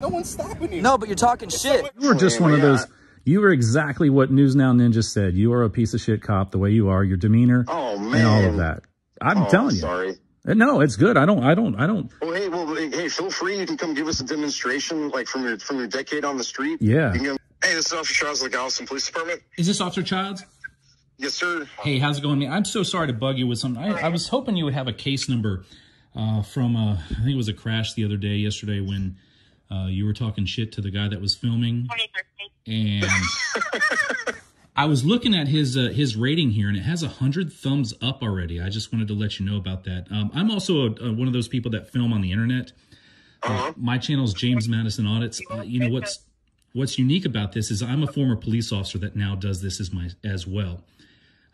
No one's stopping you. No, but you're talking shit. You were just one of those. You were exactly what News Now Ninja said. You are a piece of shit cop the way you are, your demeanor, and all of that. I'm telling you. Sorry. No, it's good. I don't. Well, hey, feel free. You can come give us a demonstration, like from your decade on the street. Yeah. Hey, this is Officer Childs of the Galveston Police Department. Is this Officer Childs? Yes, sir. Hey, how's it going? I'm so sorry to bug you with something. I was hoping you would have a case number from, I think it was a crash the other day, yesterday, when you were talking shit to the guy that was filming. And I was looking at his rating here, and it has 100 thumbs up already. I just wanted to let you know about that. I'm also one of those people that film on the internet. My channel is James Madison Audits. You know, what's unique about this is I'm a former police officer that now does this as well.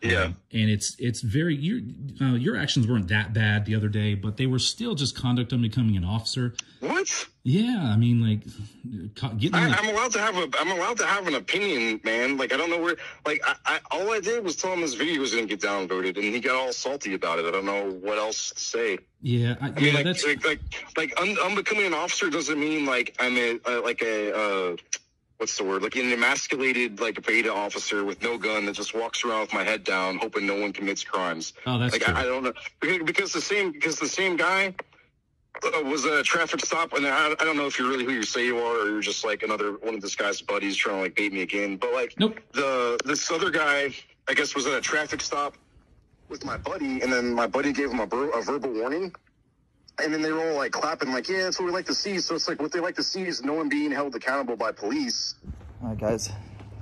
Yeah. And it's very, your actions weren't that bad the other day, but they were still just conduct on becoming an officer. What? Yeah, I mean, like, I'm allowed to have an opinion, man. Like, I don't know where. Like, all I did was tell him this video was going to get downvoted, and he got all salty about it. I don't know what else to say. Yeah, I mean, like, becoming an officer doesn't mean like I'm what's the word? Like an emasculated, like a beta officer with no gun that just walks around with my head down, hoping no one commits crimes. Oh, that's like true. I don't know because the same guy was a traffic stop, and I don't know if you're really who you say you are, or you're just like another one of this guy's buddies trying to like bait me again. But like, nope. This other guy, I guess, was at a traffic stop with my buddy, and then my buddy gave him a verbal warning. And then they were all like clapping, like, yeah, that's what we like to see. So it's like what they like to see is no one being held accountable by police. All right, guys,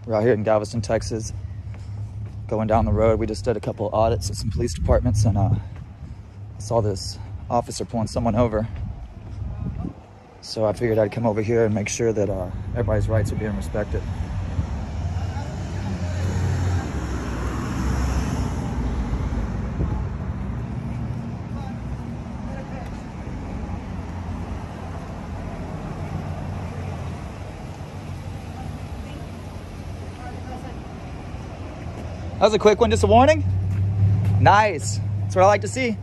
we're out here in Galveston, Texas, going down the road. We just did a couple of audits at some police departments, and I saw this officer pulling someone over. So I figured I'd come over here and make sure that everybody's rights are being respected. That was a quick one, just a warning? Nice. That's what I like to see.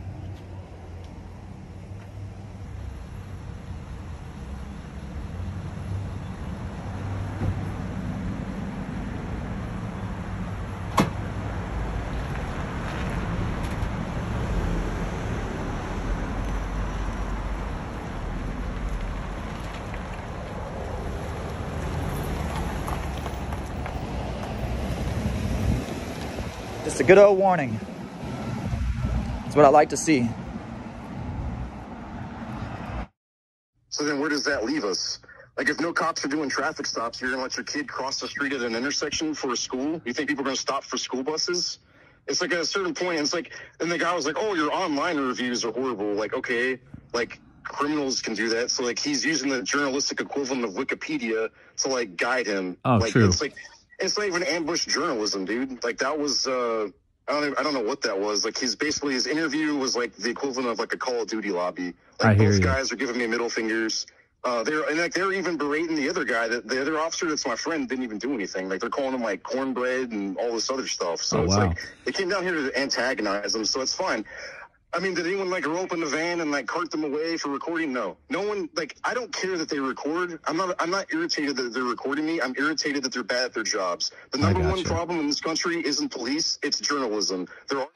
Just a good old warning. That's what I like to see. So then where does that leave us? Like, if no cops are doing traffic stops, you're going to let your kid cross the street at an intersection for a school? You think people are going to stop for school buses? It's like at a certain point, it's like, and the guy was like, oh, your online reviews are horrible. Like, okay, like, criminals can do that. So, like, he's using the journalistic equivalent of Wikipedia to, like, guide him. Oh, like, true. It's not even ambush journalism, dude. Like, that was, I don't know what that was. Like, his interview was like the equivalent of like a Call of Duty lobby. Like, both guys are giving me middle fingers. They're even berating the other guy. The other officer that's my friend didn't even do anything. Like, they're calling him like cornbread and all this other stuff. So it's like they came down here to antagonize him. So it's fine. I mean, did anyone like rope in the van and like cart them away for recording? No one. Like, I don't care that they record. I'm not irritated that they're recording me. I'm irritated that they're bad at their jobs. The number one problem in this country isn't police. It's journalism. There are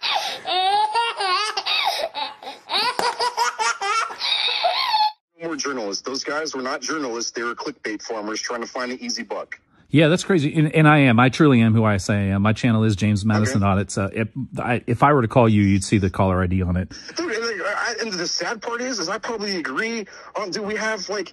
more journalists. Those guys were not journalists. They were clickbait farmers trying to find an easy buck. Yeah, that's crazy. And I truly am who I say I am. My channel is James Madison Audits. If I were to call you, you'd see the caller ID on it. Dude, and the sad part is I probably agree on, do we have like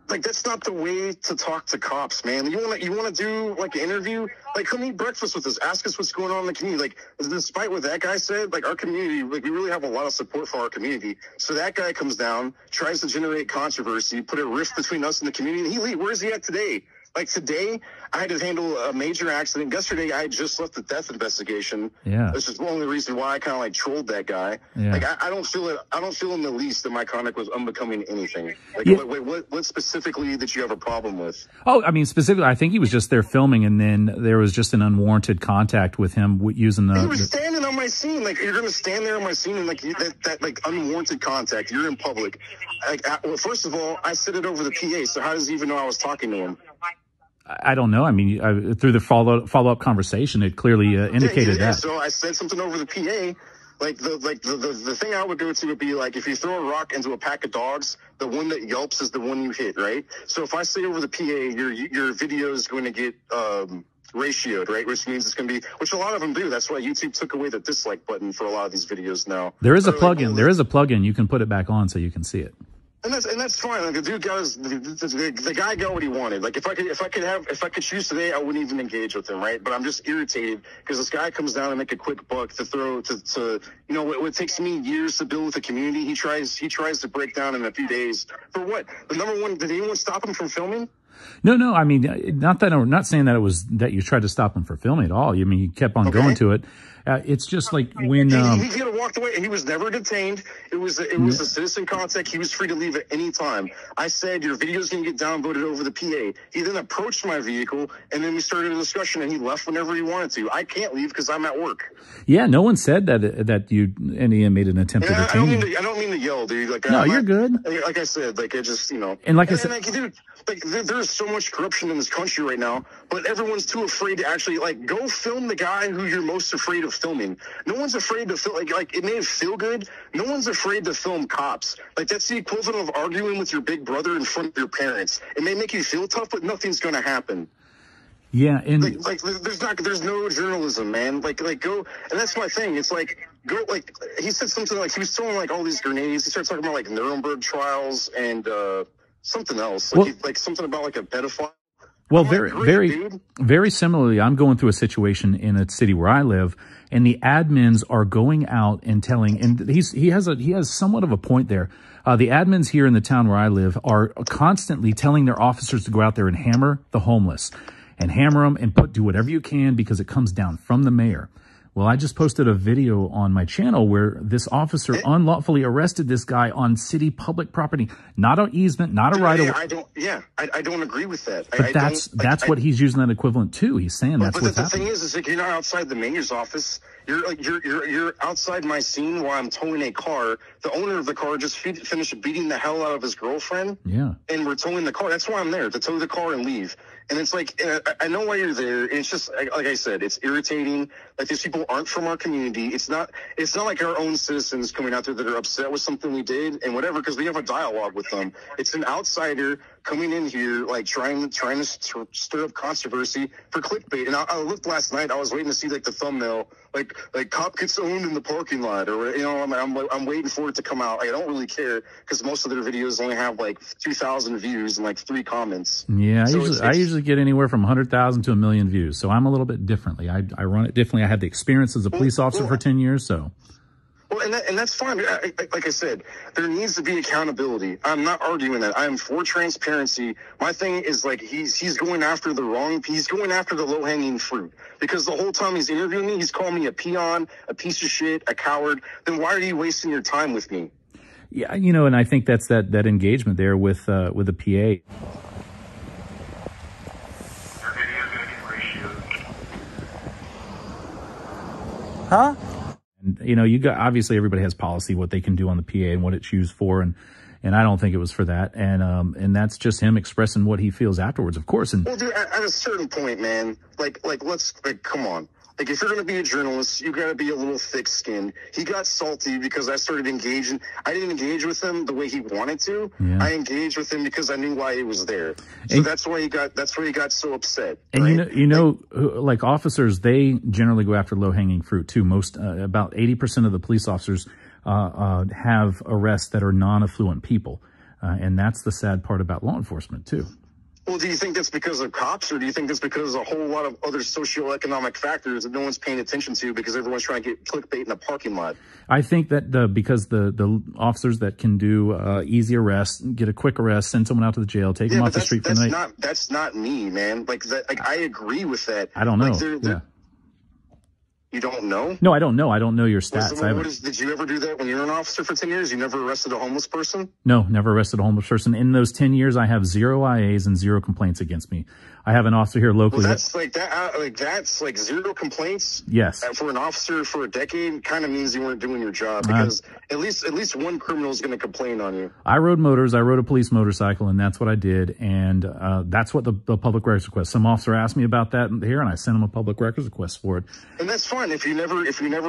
that's not the way to talk to cops, man. You want to do like an interview, like come eat breakfast with us, ask us what's going on in the community. Like, despite what that guy said, like our community, like we really have a lot of support for our community. So that guy comes down, tries to generate controversy, put a rift between us and the community, and he leaves. Where is he at today? Like today, I had to handle a major accident. Yesterday, I had just left the death investigation. Yeah. This is the only reason why I kind of like trolled that guy. Yeah. Like I don't feel it. I don't feel in the least that my conduct was unbecoming anything. Like what specifically did you have a problem with? Oh, I mean, specifically, I think he was just there filming, and then there was just an unwarranted contact with him using the. He was standing on my scene. Like, you're gonna stand there on my scene and like that like unwarranted contact. You're in public. Like, well, first of all, I said it over the PA. So how does he even know I was talking to him? I don't know. I mean, through the follow-up conversation, it clearly indicated that. So I said something over the PA. Like the thing I would go to would be like, if you throw a rock into a pack of dogs, the one that yelps is the one you hit, right? So if I say over the PA, your video is going to get ratioed, right? Which means it's going to be, which a lot of them do. That's why YouTube took away the dislike button for a lot of these videos now. There is a plugin. There is a plugin. You can put it back on so you can see it. And that's fine. Like the dude got the guy got what he wanted. Like if I could choose today, I wouldn't even engage with him, right? But I'm just irritated because this guy comes down and make a quick buck to throw to you know what takes me years to build with the community. He tries to break down in a few days. For what? The number one, did anyone stop him from filming? No. I mean, not saying that it was that you tried to stop him for filming at all. I mean, he kept on going to it. It's just like when he could have walked away. He was never detained. It was a citizen contact. He was free to leave at any time. I said your video's gonna get downvoted over the PA. He then approached my vehicle, and then we started a discussion, and he left whenever he wanted to. I can't leave because I'm at work. Yeah, no one said that you made an attempt to detain him. I don't mean to yell, dude. Like, no, you're good. Like I said, like it just And like I said, dude, like there's so much corruption in this country right now, but everyone's too afraid to actually like go film the guy who you're most afraid of filming. No one's afraid to film like it may feel good. No one's afraid to film cops. Like that's the equivalent of arguing with your big brother in front of your parents. It may make you feel tough, but nothing's gonna happen. Yeah, and there's no journalism, man. Like go, and that's my thing. It's like go, like he said something like he was throwing like all these grenades. He started talking about like Nuremberg trials and something else, like something about like a pedophile. Well, very similarly, I'm going through a situation in a city where I live, and the admins are going out and telling, and he has somewhat of a point there. The admins here in the town where I live are constantly telling their officers to go out there and hammer the homeless, and hammer them and do whatever you can because it comes down from the mayor. Well, I just posted a video on my channel where this officer unlawfully arrested this guy on city public property, not an easement, not a right of way. I don't agree with that. But that's what he's using that equivalent to. He's saying that's what's happening. But the thing is like you're not outside the mayor's office. You're outside my scene while I'm towing a car. The owner of the car just finished beating the hell out of his girlfriend. Yeah. And we're towing the car. That's why I'm there, to tow the car and leave. And it's like, I know why you're there. And it's just, like I said, it's irritating. Like these people aren't from our community. It's not like our own citizens coming out there that are upset with something we did and whatever, because we have a dialogue with them. It's an outsider coming in here, like trying to stir up controversy for clickbait. And I looked last night, I was waiting to see like the thumbnail, like cop gets owned in the parking lot, or I'm waiting for it to come out. I don't really care because most of their videos only have like 2,000 views and like 3 comments. Yeah, I usually get anywhere from 100,000 to 1 million views, so I'm a little bit differently. I run it differently. I had the experience as a police officer for 10 years, so. Well, and that's fine. Like I said, there needs to be accountability. I'm not arguing that. I am for transparency. My thing is like he's going after the low-hanging fruit, because the whole time he's interviewing me, he's calling me a peon, a piece of shit, a coward. Then why are you wasting your time with me? Yeah, and I think that's that engagement there with the PA. Your video's gonna get ratioed. Huh? And, you got, obviously everybody has policy, what they can do on the PA and what it's used for. And I don't think it was for that. And that's just him expressing what he feels afterwards, of course. And well, dude, at a certain point, man, let's come on. Like, if you're going to be a journalist, you got to be a little thick-skinned. He got salty because I started engaging. I didn't engage with him the way he wanted to. Yeah. I engaged with him because I knew why he was there. So that's why he got so upset. And right? like officers, they generally go after low-hanging fruit too. Most about 80% of the police officers have arrests that are non-affluent people, and that's the sad part about law enforcement too. Well, do you think that's because of cops, or do you think that's because of a whole lot of other socioeconomic factors that no one's paying attention to because everyone's trying to get clickbait in a parking lot? I think that because the officers that can do easy arrest, get a quick arrest, send someone out to the jail, take them off the street for the night. That's not me, man. Like that. Like I agree with that. I don't know. Like You don't know? No, I don't know. I don't know your stats. Did you ever do that when you were an officer for 10 years? You never arrested a homeless person? No, never arrested a homeless person. In those 10 years, I have 0 IAs and 0 complaints against me. I have an officer here locally. Well, that's like 0 complaints. Yes. For an officer for a decade kind of means you weren't doing your job, because at least one criminal is going to complain on you. I rode motors. I rode a police motorcycle, and that's what I did. And that's what the public records request. Some officer asked me about that here, and I sent him a public records request for it. And that's fine. If you never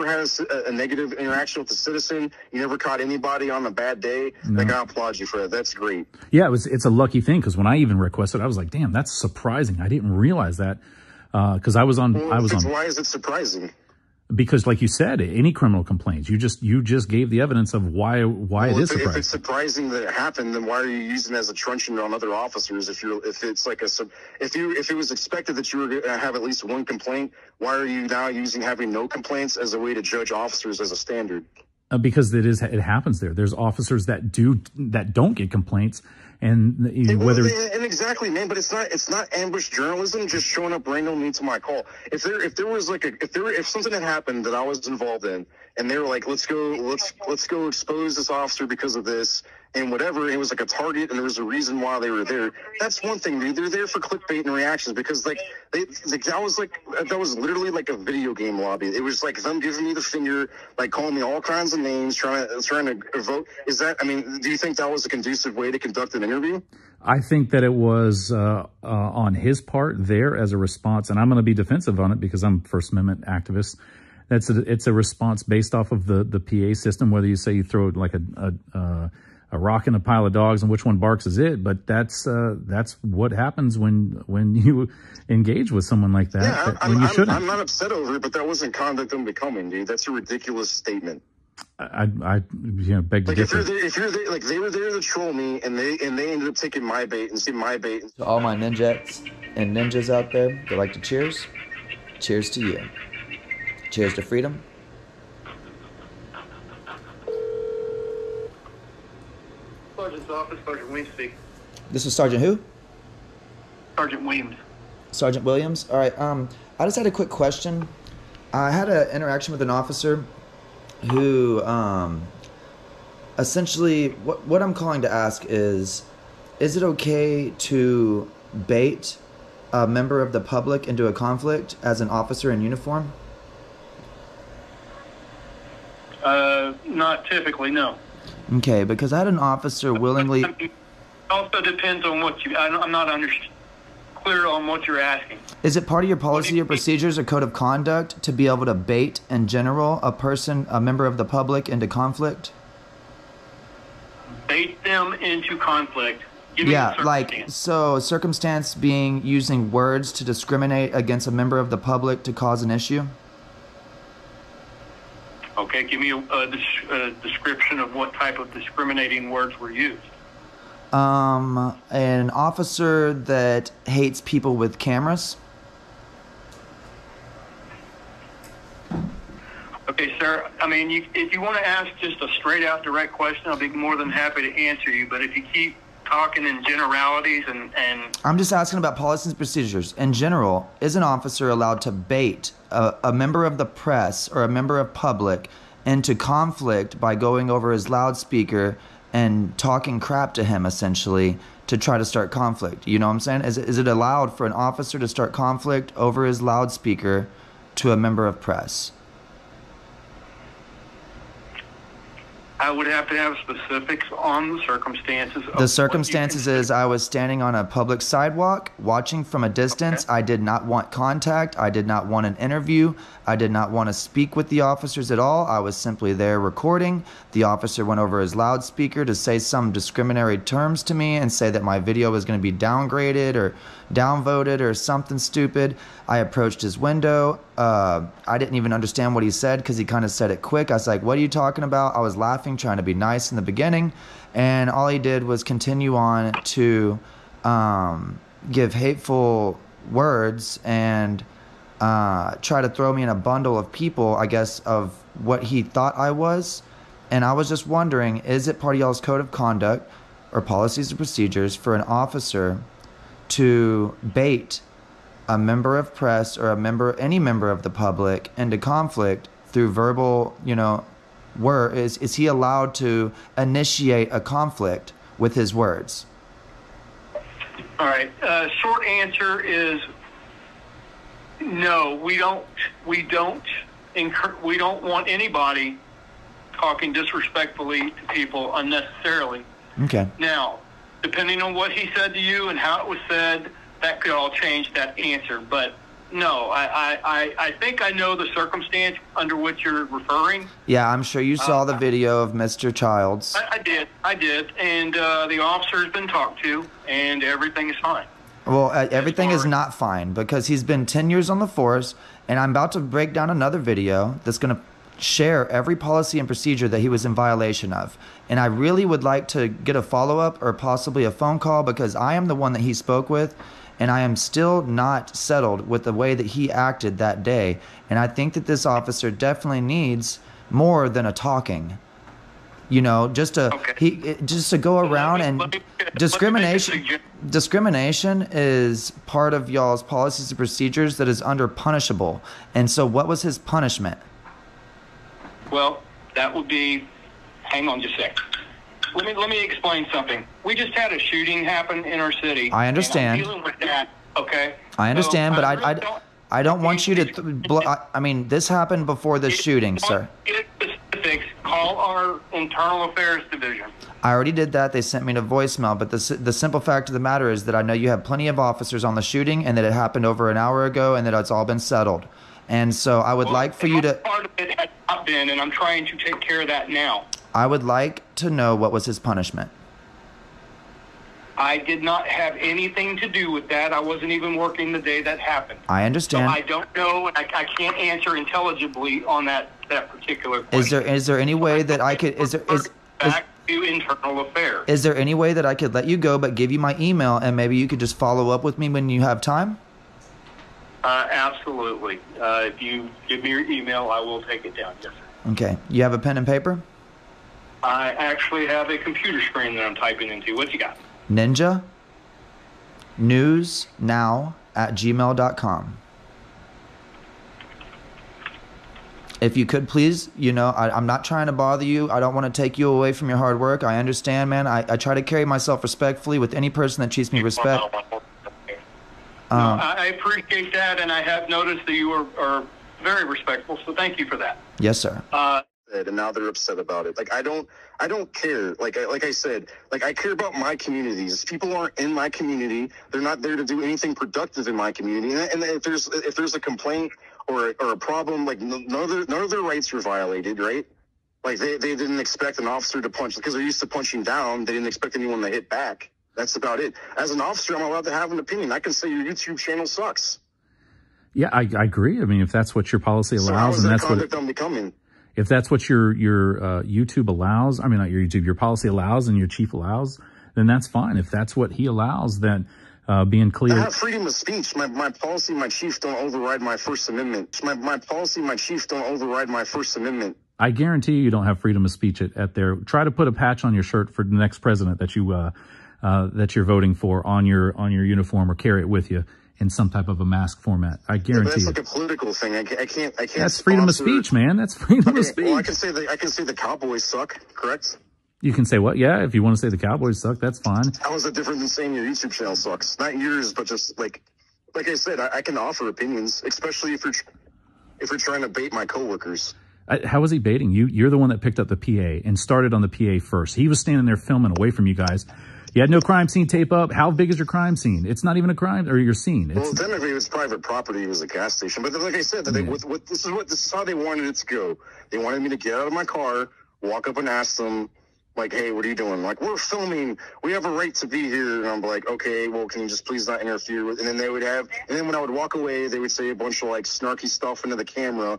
had a negative interaction with the citizen, you never caught anybody on a bad day, like, I applaud you for that. That's great. Yeah, it's a lucky thing, because when I even requested, I was like, damn, that's surprising. I didn't realize that, because I was on. Why is it surprising? Because, like you said, any criminal complaints, you just gave the evidence of why it is surprising. If it's surprising that it happened, then why are you using it as a truncheon on other officers? If it was expected that you were going to have at least one complaint, why are you now using having no complaints as a way to judge officers as a standard? Because it happens there. There's officers that don't get complaints. And exactly, man, but it's not ambush journalism just showing up randomly to my call. If something had happened that I was involved in, and they were like, let's go expose this officer because of this and whatever, and it was like a target and there was a reason why they were there, that's one thing, dude. They're there for clickbait and reactions, because that was literally like a video game lobby. It was like them giving me the finger, like calling me all kinds of names, trying to vote. Do you think that was a conducive way to conduct an interview? I think that it was on his part there as a response, and I'm going to be defensive on it because I'm First Amendment activist. It's a response based off of the PA system, whether you say you throw like a rock in a pile of dogs and which one barks is it, but that's what happens when you engage with someone like that. Yeah, I'm not upset over it, but that wasn't conduct unbecoming, dude. That's a ridiculous statement. I beg to differ. If you're there, like, they were there to troll me, and they ended up taking my bait and seeing my bait. To all my ninjets and ninjas out there that like to cheers, cheers to you. Cheers to freedom. Sergeant's office, Sergeant Williams speaking. This is Sergeant who? Sergeant Williams. Sergeant Williams? All right, I just had a quick question. I had an interaction with an officer who, essentially, what I'm calling to ask is it okay to bait a member of the public into a conflict as an officer in uniform? Not typically, no. Okay, because I had an officer willingly... It also depends on what I'm not clear on what you're asking. Is it part of your policy or procedures or code of conduct to be able to bait, in general, a member of the public into conflict? Bait them into conflict? Yeah, like, so circumstance being using words to discriminate against a member of the public to cause an issue? Okay, give me a description of what type of discriminating words were used. An officer that hates people with cameras. Okay, sir. I mean, if you want to ask just a straight-out direct question, I'll be more than happy to answer you. But if you keep talking in generalities and... I'm just asking about policies and procedures. In general, is an officer allowed to bait a member of the press or a member of public into conflict by going over his loudspeaker and talking crap to him, essentially, to try to start conflict? You know what I'm saying? Is it allowed for an officer to start conflict over his loudspeaker to a member of press? I would have to have specifics on the circumstances. The circumstances is I was standing on a public sidewalk watching from a distance. Okay. I did not want contact. I did not want an interview. I did not want to speak with the officers at all. I was simply there recording. The officer went over his loudspeaker to say some discriminatory terms to me and say that my video was going to be downgraded or downvoted or something stupid. I approached his window. I didn't even understand what he said because he kind of said it quick. I was like, what are you talking about? I was laughing, trying to be nice in the beginning. And all he did was continue on to give hateful words and try to throw me in a bundle of people, I guess, of what he thought I was. And I was just wondering, is it part of y'all's code of conduct or policies and procedures for an officer to bait a member of press or any member of the public into conflict through verbal, is he allowed to initiate a conflict with his words? All right. Short answer is no. We don't want anybody talking disrespectfully to people unnecessarily. Okay. Now, depending on what he said to you and how it was said, that could all change that answer. But no, I think I know the circumstance under which you're referring. Yeah, I'm sure you saw the video of Mr. Childs. I did. And the officer's been talked to, and everything is fine. Well, everything is not fine because he's been 10 years on the force, and I'm about to break down another video that's going to share every policy and procedure that he was in violation of. And I really would like to get a follow-up or possibly a phone call because I am the one that he spoke with, and I am still not settled with the way that he acted that day. And I think that this officer definitely needs more than a talking. Just to go around and discrimination is part of y'all's policies and procedures that is under punishable. And so what was his punishment? Well, that would be, hang on just a sec. Let me explain something. We just had a shooting happen in our city. I understand. And I'm dealing with that, okay? I understand, but I don't want you to. I mean, this happened before the shooting, sir. Specifics, call our internal affairs division. I already did that. They sent me a voicemail. But the simple fact of the matter is that I know you have plenty of officers on the shooting, and that it happened over an hour ago, and that it's all been settled. And so I would like for you to. Part of it has not been, and I'm trying to take care of that now. I would like to know what was his punishment. I did not have anything to do with that. I wasn't even working the day that happened. I understand. So I don't know, and I can't answer intelligibly on that particular question. Is there any way that I could back to internal affairs? Is there any way that I could let you go but give you my email and maybe you could just follow up with me when you have time? Absolutely. If you give me your email, I will take it down. Yes, sir. Okay. You have a pen and paper? I actually have a computer screen that I'm typing into. What you got? Ninja newsnow@gmail.com. If you could please, I'm not trying to bother you. I don't want to take you away from your hard work. I understand, man. I try to carry myself respectfully with any person that treats me respect. I appreciate that, and I have noticed that you are very respectful, so thank you for that. Yes, sir. And now they're upset about it. I don't care. Like I said, I care about my communities. People aren't in my community. They're not there to do anything productive in my community. And if there's a complaint or a problem, none of their rights were violated, right? They didn't expect an officer to punch because they're used to punching down. They didn't expect anyone to hit back. That's about it. As an officer, I'm allowed to have an opinion. I can say your YouTube channel sucks. Yeah, I agree. I mean, if that's what your policy allows, and that's what I'm becoming. If that's what your YouTube allows, I mean, not your YouTube, your policy allows and your chief allows, then that's fine. If that's what he allows, then being clear. I have freedom of speech. My policy, my chief don't override my First Amendment. My policy, my chief don't override my First Amendment. I guarantee you don't have freedom of speech at there. Try to put a patch on your shirt for the next president that you're voting for on your uniform, or carry it with you in some type of a mask format. I guarantee that's you. Like a political thing. I can't. That's freedom of speech, man. That's freedom of speech. Well, I can say the Cowboys suck. Correct. You can say what? Yeah, if you want to say the Cowboys suck, that's fine. How is it different than saying your YouTube channel sucks? Not yours, but just like I said, I can offer opinions, especially if you're trying to bait my coworkers. How was he baiting you? You're the one that picked up the PA and started on the PA first. He was standing there filming away from you guys. You had no crime scene tape up. How big is your crime scene? It's not even a crime, or your scene. Well, technically it was private property. It was a gas station. But like I said, this is how they wanted it to go. They wanted me to get out of my car, walk up and ask them, hey, what are you doing? We're filming. We have a right to be here. And I'm like, okay, well, can you just please not interfere with? And then and then when I would walk away, they would say a bunch of snarky stuff into the camera,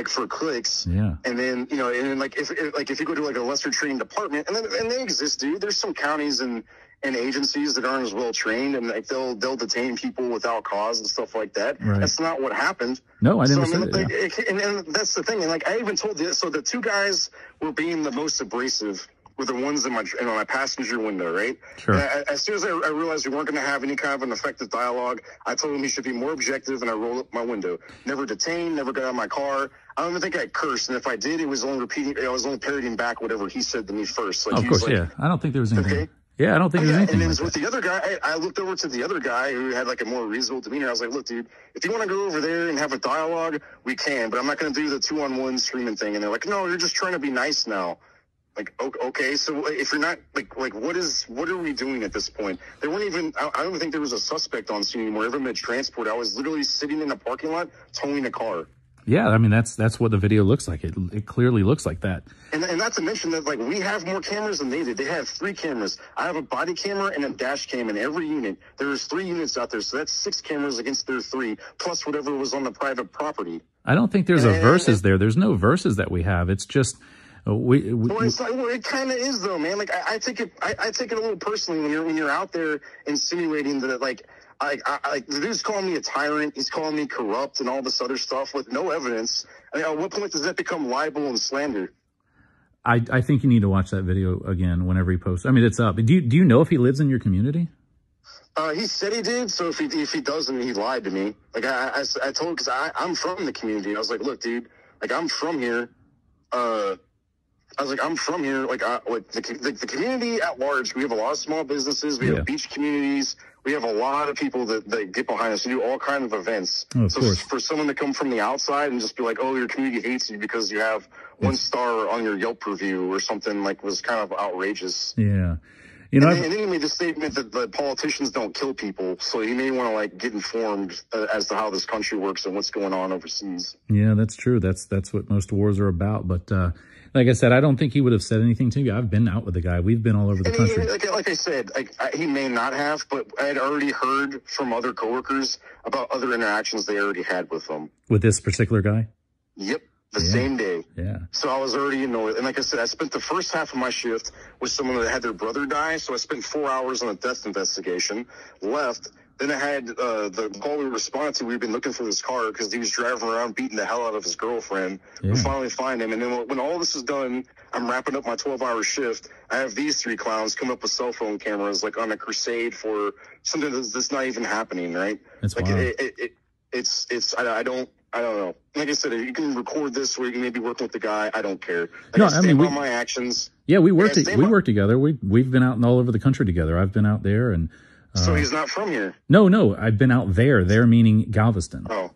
for clicks. Yeah. And then, if you go to a lesser trained department, and they exist, dude. There's some counties in and agencies that aren't as well trained, and like they'll detain people without cause and stuff like that. Right. That's not what happened. No, I never said it. Yeah. And that's the thing. And like I even told you, so the two guys were being the most abrasive were the ones in my passenger window, right? Sure. As soon as I realized we weren't going to have any kind of an effective dialogue, I told him he should be more objective, and I rolled up my window. Never detained, never got out of my car. I don't even think I cursed, and if I did, it was only repeating. I was only parroting back whatever he said to me first. Like, of course, yeah. I don't think there was anything. Okay. Yeah, I don't think there was anything. And then like with the other guy, I looked over to the other guy who had like a more reasonable demeanor. I was like, look, dude, if you want to go over there and have a dialogue, we can, but I'm not going to do the 2-on-1 screaming thing. And they're like, no, you're just trying to be nice now. Like, okay, so if you're not like what are we doing at this point? They weren't even. I don't even think there was a suspect on scene anymore. Ever mid transport, I was literally sitting in a parking lot towing a car. Yeah, I mean that's what the video looks like. It clearly looks like that. And not to mention that like we have more cameras than they did. They have 3 cameras. I have a body camera and a dash cam in every unit. There's 3 units out there, so that's 6 cameras against their 3, plus whatever was on the private property. I don't think there's a versus there. There's no versus that we have. It's just. Well, it kind of is though, man. Like I take it a little personally when you're out there insinuating that like the dude's calling me a tyrant, he's calling me corrupt and all this other stuff with no evidence. I mean, at what point does that become libel and slander? I think you need to watch that video again whenever he posts. I mean, it's up. Do you know if he lives in your community? He said he did. So if he doesn't, he lied to me. Like I told him, because I'm from the community. I was like, look, dude, like I'm from here. I was like, I'm from here. Like the community at large, we have a lot of small businesses. We have beach communities. We have a lot of people that get behind us. We do all kinds of events. Oh, so for someone to come from the outside and just be like, oh, your community hates you because you have 1 star on your Yelp review or something, like, was kind of outrageous. Yeah. You know, and then he made the statement that the politicians don't kill people, so he may want to like get informed as to how this country works and what's going on overseas. Yeah, that's true. That's what most wars are about. But like I said, I don't think he would have said anything to you. I've been out with the guy. We've been all over the country. Like I said, he may not have, but I had already heard from other coworkers about other interactions they already had with him. With this particular guy? Yep. The same day. Yeah. So I was already annoyed. And like I said, I spent the first half of my shift with someone that had their brother die. So I spent 4 hours on a death investigation, left. Then I had the call we responded to. We've been looking for this car because he was driving around beating the hell out of his girlfriend. Yeah. We finally find him. And then when all this is done, I'm wrapping up my 12-hour shift. I have these 3 clowns come up with cell phone cameras, like on a crusade for something that's not even happening, right? That's like wild. I don't know. Like I said, you can record this where you can maybe work with the guy. I don't care. Like, no, I stand by my actions. Yeah, we work together. We've been out all over the country together. I've been out there, and so he's not from here. No, I've been out there. There meaning Galveston. Oh,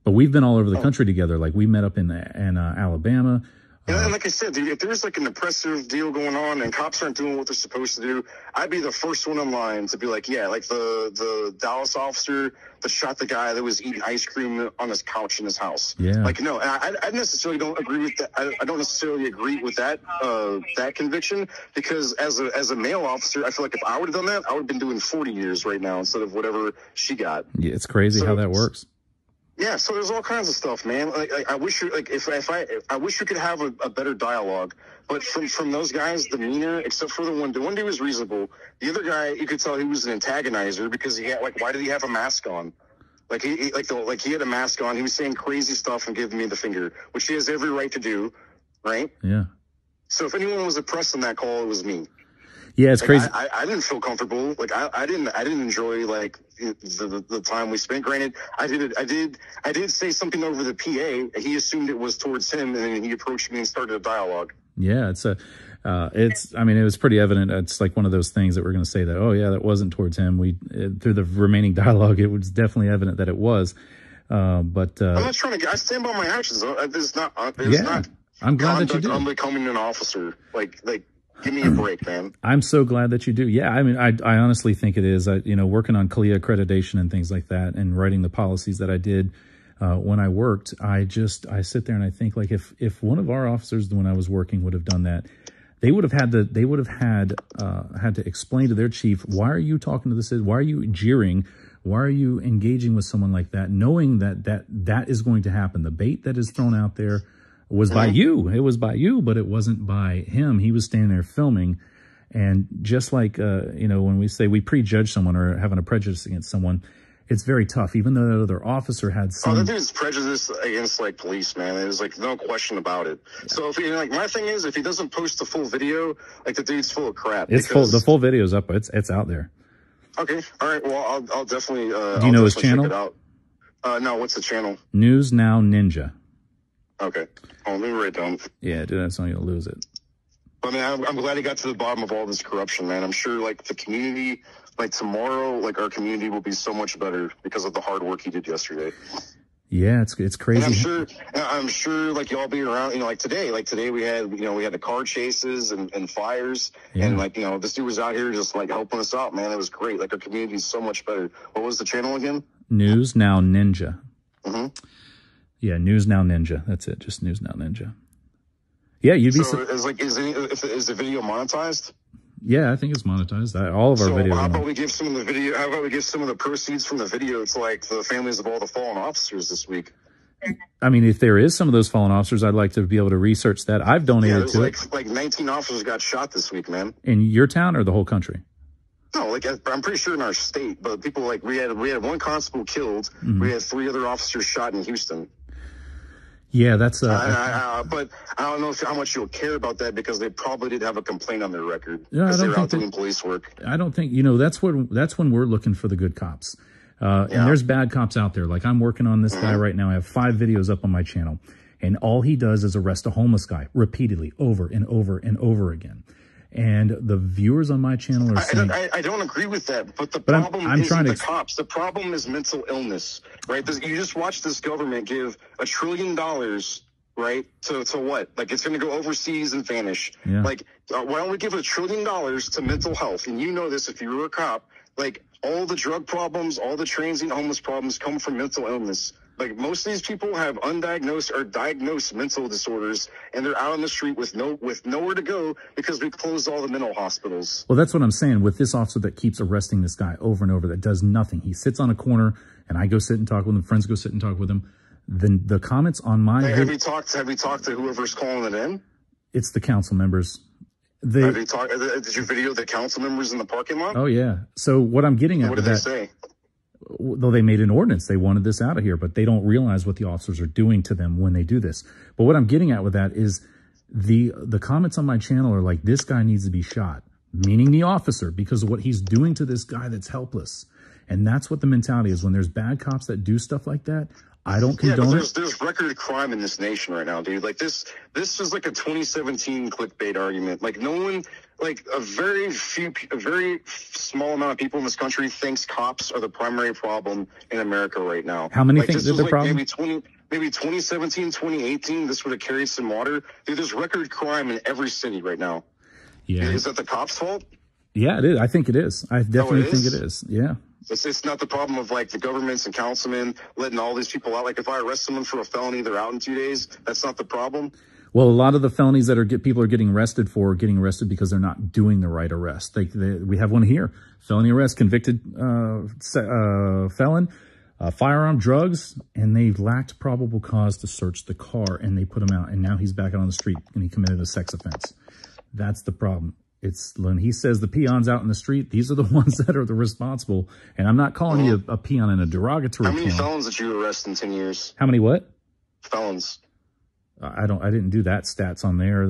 but we've been all over the country together. Like we met up in Alabama. And like I said, dude, if there's like an oppressive deal going on and cops aren't doing what they're supposed to do, I'd be the first one in line to be like, yeah, like the Dallas officer that shot the guy that was eating ice cream on his couch in his house. Yeah. Like, no, I necessarily don't agree with that. I don't necessarily agree with that conviction, because as a male officer, I feel like if I would have done that, I would have been doing 40 years right now instead of whatever she got. Yeah, it's crazy how that works. Yeah, so there's all kinds of stuff, man. Like I wish you I wish you could have a better dialogue. But from those guys' demeanor, except for the one dude was reasonable. The other guy, you could tell he was an antagonizer because he had why did he have a mask on? Like he had a mask on. He was saying crazy stuff and giving me the finger, which he has every right to do, right? Yeah. So if anyone was oppressed in that call, it was me. Yeah, it's crazy. I didn't feel comfortable. Like I didn't enjoy like the time we spent. Granted, I did say something over the PA. He assumed it was towards him, and then he approached me and started a dialogue. Yeah, I mean, it was pretty evident. It's like one of those things that we're going to say that, oh yeah, that wasn't towards him. Through the remaining dialogue, it was definitely evident that it was. But I'm not trying to. I stand by my actions. It's not. I'm glad that you do. I'm becoming an officer. Like. Give me a break, man. I'm so glad that you do. Yeah, I mean, I honestly think it is. Working on CLIA accreditation and things like that, and writing the policies that I did when I worked, I sit there and I think, like, if one of our officers when I was working would have done that, they would have had to explain to their chief, why are you talking to this? Why are you jeering? Why are you engaging with someone like that, knowing that is going to happen? The bait that is thrown out there was by you. It was by you, but it wasn't by him. He was standing there filming. And just like, you know, when we say we prejudge someone or having a prejudice against someone, it's very tough, even though that other officer had some... Oh, that dude's prejudice against, like, police, man. There's, like, no question about it. Yeah. So, if he, like, my thing is, if he doesn't post the full video, like, the dude's full of crap. It's full. The full video's up. It's out there. Okay. All right. Well, I'll definitely... Do you know his channel? Check it out. No, what's the channel? News Now Ninja. Okay. Oh, let me write it down. Yeah, dude, that's how you'll lose it. I mean, I'm glad he got to the bottom of all this corruption, man. I'm sure, like, the community, like, tomorrow, like, our community will be so much better because of the hard work he did yesterday. Yeah, it's crazy. And I'm sure, like, y'all be around, you know, like today we had, you know, we had the car chases and fires. Yeah. And, like, you know, this dude was out here just, like, helping us out, man. It was great. Like, our community is so much better. What was the channel again? News Now Ninja. Mm-hmm. Yeah, News Now Ninja. That's it. Just News Now Ninja. Yeah, you'd be... So, is the video monetized? Yeah, I think it's monetized. All of our videos. How about we give some of the video? How about we give some of the proceeds from the video to, like, the families of all the fallen officers this week? I mean, if there is some of those fallen officers, I'd like to be able to research that. I've donated to it. Like 19 officers got shot this week, man. In your town or the whole country? No, like, I'm pretty sure in our state, but people, like, we had one constable killed. Mm-hmm. We had 3 other officers shot in Houston. Yeah, that's... but I don't know how much you'll care about that because they probably did have a complaint on their record because they were out doing police work. I don't think, you know, that's when we're looking for the good cops. And there's bad cops out there. Like, I'm working on this guy right now. I have 5 videos up on my channel. And all he does is arrest a homeless guy repeatedly over and over and over again. And the viewers on my channel are saying... I don't agree with that, but the problem isn't the cops. The problem is mental illness, right? You just watch this government give $1 trillion, right, to what? Like, it's going to go overseas and vanish. Yeah. Like, why don't we give $1 trillion to mental health? And you know this if you were a cop. Like, all the drug problems, all the transient homeless problems come from mental illness. Like, most of these people have undiagnosed or diagnosed mental disorders, and they're out on the street with nowhere to go because we closed all the mental hospitals. Well, that's what I'm saying with this officer that keeps arresting this guy over and over that does nothing. He sits on a corner, and I go sit and talk with him. Friends go sit and talk with him. Then the comments on my... Have you talked to whoever's calling it in? It's the council members. Did you video the council members in the parking lot? Oh, yeah. So what I'm getting at... What did they say? Though they made an ordinance, they wanted this out of here, but they don't realize what the officers are doing to them when they do this. But what I'm getting at with that is the comments on my channel are like, this guy needs to be shot, meaning the officer, because of what he's doing to this guy that's helpless. And that's what the mentality is. When there's bad cops that do stuff like that, I don't condone it. There's record crime in this nation right now, dude. Like, this is like a 2017 clickbait argument. Like, no one... Like, a very small amount of people in this country thinks cops are the primary problem in America right now. How many think they're the problem? Maybe 2017, 2018, this would have carried some water. Dude, there's record crime in every city right now. Yeah. Is that the cops' fault? Yeah, it is. I think it is. I definitely think it is. Yeah. It's not the problem of, like, the governments and councilmen letting all these people out. Like, if I arrest someone for a felony, they're out in 2 days. That's not the problem. Well, a lot of the felonies that people are getting arrested for are getting arrested because they're not doing the right arrest. We have one here. Felony arrest, convicted felon, firearm, drugs, and they lacked probable cause to search the car, and they put him out. And now he's back out on the street, and he committed a sex offense. That's the problem. It's when he says the peons out in the street, these are the ones that are the responsible. And I'm not calling you a peon in a derogatory How many felons did you arrest in 10 years? How many what? Felons. I didn't do that stats on there.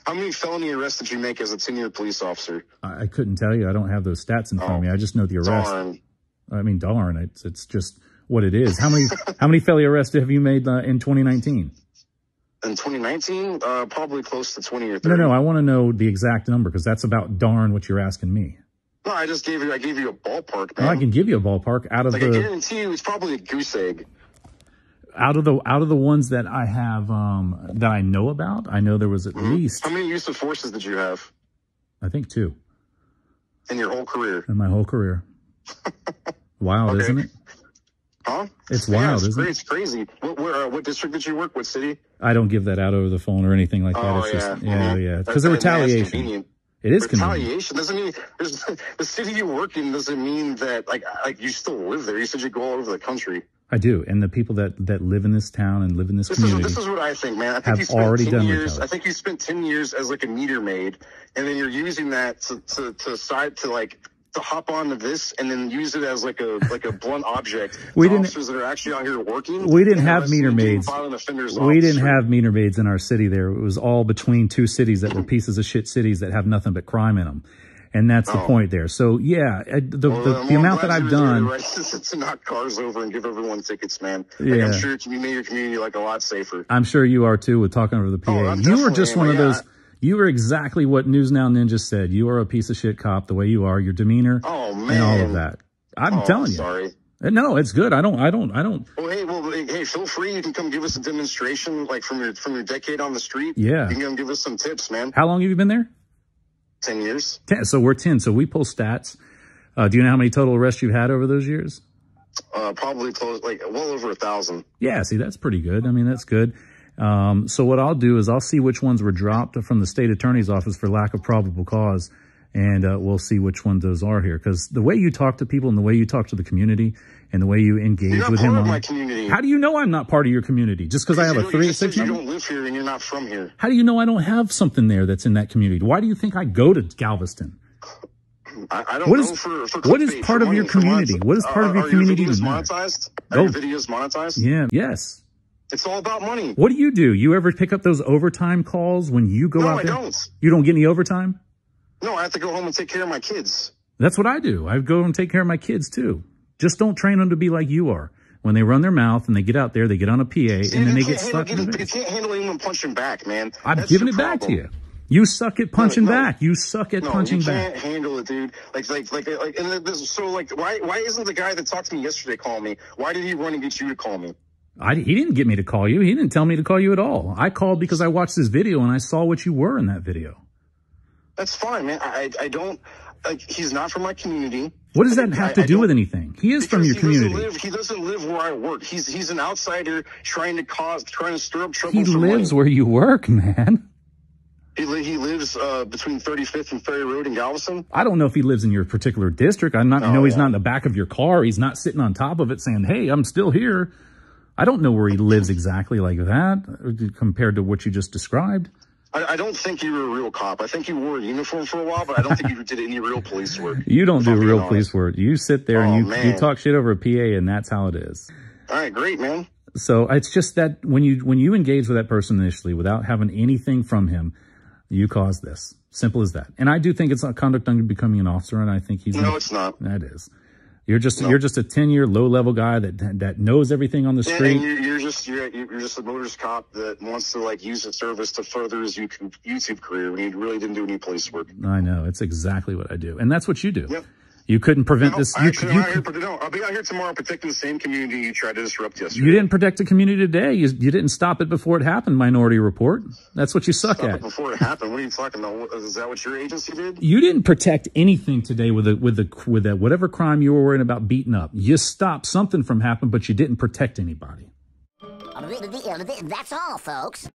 How many felony arrests did you make as a 10-year police officer? I couldn't tell you. I don't have those stats in front of me. I just know the arrest. Darn. I mean, darn. It's just what it is. How many felony arrests have you made in 2019? In 2019, probably close to 20 or 30. No. I want to know the exact number because that's about darn what you're asking me. No, I gave you a ballpark, man. No, I can give you a ballpark out of I guarantee you, it's probably a goose egg. Out of the ones that I have, that I know about, I know there was at least... How many use of forces did you have? I think 2. In your whole career? In my whole career. Wild, isn't it? Huh? It's wild, isn't it? It's crazy. What district did you work? What city? I don't give that out over the phone or anything like that. Oh, it's yeah. Just, yeah. Because of retaliation. It is retaliation doesn't mean the city you work in doesn't mean that like you still live there. You said you go all over the country. I do. And the people that live in this town and live in this community. This is what I think, man. I think you spent 10 years. I think you spent 10 years as like a meter maid, and then you're using that to hop onto this and then use it as like a blunt object. Officers that are actually out here working. We didn't have meter maids. We didn't have meter maids in our city there. It was all between two cities that were pieces of shit cities that have nothing but crime in them. And that's the point there. So yeah, the amount that I've done to knock cars over and give everyone tickets, man. Like, I'm sure you made your community like a lot safer. I'm sure you are too with talking over the PA. You were just one of those. You were exactly what News Now Ninja said. You are a piece of shit cop the way you are, your demeanor, and all of that. I'm telling you. Sorry. No, it's good. I don't. Well, hey, feel free. You can come give us a demonstration, like from your decade on the street. Yeah. You can come give us some tips, man. How long have you been there? 10 years. 10. So we're 10. So we pull stats. Do you know how many total arrests you've had over those years? Probably close, like well over 1,000. Yeah. See, that's pretty good. I mean, that's good. So what I'll do is I'll see which ones were dropped from the state attorney's office for lack of probable cause. And we'll see which ones those are here. Because the way you talk to people and the way you talk to the community and the way you engage with him. My community. How do you know I'm not part of your community? Just because I have a 386 number? You don't live here and you're not from here. How do you know I don't have something there that's in that community? Why do you think I go to Galveston? I don't know. What is part of your community? What is part of your community? Are your videos monetized? Are your videos monetized? Yeah. Yes. It's all about money. What do? You ever pick up those overtime calls when you go out there? No, I don't. You don't get any overtime? No, I have to go home and take care of my kids. That's what I do. I go and take care of my kids too. Just don't train them to be like you are. When they run their mouth and they get out there, they get on a PA, and then they get stuck in the face. You can't handle anyone punching back, man. I'm giving it back to you. You suck at punching back. You suck at punching back. You can't handle it, dude. Why isn't the guy that talked to me yesterday calling me? Why did he run and get you to call me? He didn't get me to call you. He didn't tell me to call you at all. I called because I watched this video and I saw what you were in that video. That's fine, man. I don't, like, he's not from my community. What does that have to do with anything? He is from your community. He doesn't live where I work. He's an outsider trying to stir up trouble. He lives where you work, man. He lives between 35th and Ferry Road in Galveston. I don't know if he lives in your particular district. He's not in the back of your car. He's not sitting on top of it saying, hey, I'm still here. I don't know where he lives exactly like that compared to what you just described. I don't think you were a real cop. I think you wore a uniform for a while, but I don't think you did any real police work. You don't do real police work. You sit there and you talk shit over a PA, and that's how it is. All right, great, man. So it's just that when you engage with that person initially without having anything from him, you cause this. Simple as that. And I do think it's a conduct under becoming an officer, and I think he's... No, it's not. That is. You're just a 10-year low-level guy that knows everything on the street. And you're just a motorist cop that wants to like use the service to further his YouTube career when he really didn't do any police work. I know. It's exactly what I do, and that's what you do. Yep. You couldn't prevent this. I'll be out here tomorrow protecting the same community you tried to disrupt yesterday. You didn't protect the community today. You didn't stop it before it happened, Minority Report. That's what you suck at. Before it happened. What are you talking about? Is that what your agency did? You didn't protect anything today with that whatever crime you were worrying about beating up. You stopped something from happening, but you didn't protect anybody. That's all, folks.